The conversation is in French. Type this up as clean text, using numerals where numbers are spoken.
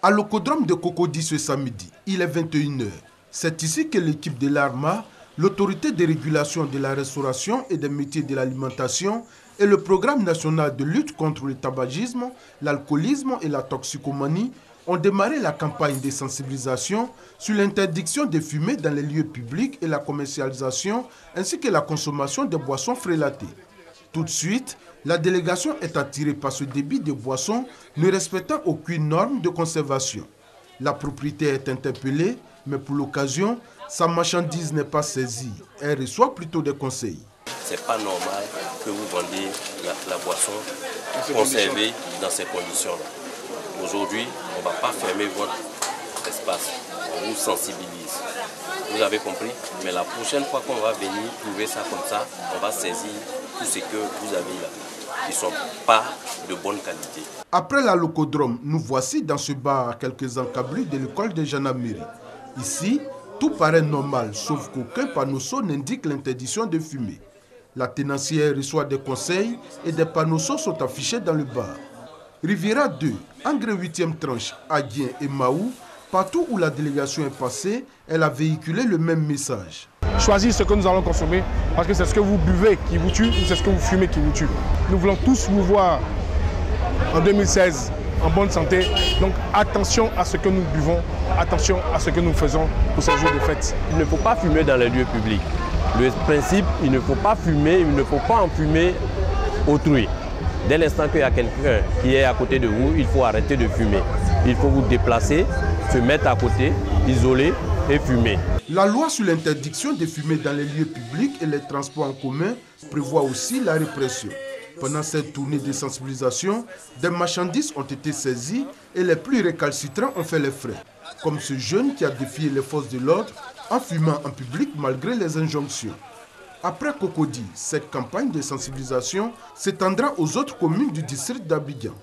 À l'Ocodrome de Cocody ce samedi, il est 21 h. C'est ici que l'équipe de l'ARMA, l'autorité de régulation de la restauration et des métiers de l'alimentation et le programme national de lutte contre le tabagisme, l'alcoolisme et la toxicomanie ont démarré la campagne de sensibilisation sur l'interdiction de fumer dans les lieux publics et la commercialisation ainsi que la consommation de boissons frélatées. Tout de suite, la délégation est attirée par ce débit de boissons ne respectant aucune norme de conservation. La propriétaire est interpellée, mais pour l'occasion, sa marchandise n'est pas saisie. Elle reçoit plutôt des conseils. C'est pas normal que vous vendiez la boisson conservée dans ces conditions-là. Aujourd'hui, on ne va pas fermer votre espace. On vous sensibilise. Vous avez compris? Mais la prochaine fois qu'on va venir trouver ça comme ça, on va saisir tout ce que vous avez là, qui ne sont pas de bonne qualité. Après la Locodrome, nous voici dans ce bar à quelques encablures de l'école de gendarmerie. Ici, tout paraît normal, sauf qu'aucun panneau n'indique l'interdiction de fumer. La tenancière reçoit des conseils et des panneaux sont affichés dans le bar. Riviera 2, Engrais 8e tranche, Adien et Maou, partout où la délégation est passée, elle a véhiculé le même message. Choisir ce que nous allons consommer, parce que c'est ce que vous buvez qui vous tue ou c'est ce que vous fumez qui vous tue. Nous voulons tous vous voir en 2016 en bonne santé. Donc attention à ce que nous buvons, attention à ce que nous faisons pour ces jours de fête. Il ne faut pas fumer dans les lieux publics. Le principe, il ne faut pas fumer, il ne faut pas enfumer autrui. Dès l'instant qu'il y a quelqu'un qui est à côté de vous, il faut arrêter de fumer. Il faut vous déplacer, se mettre à côté, isoler et fumer. La loi sur l'interdiction de fumer dans les lieux publics et les transports en commun prévoit aussi la répression. Pendant cette tournée de sensibilisation, des marchandises ont été saisies et les plus récalcitrants ont fait les frais. Comme ce jeune qui a défié les forces de l'ordre en fumant en public malgré les injonctions. Après Cocody, cette campagne de sensibilisation s'étendra aux autres communes du district d'Abidjan.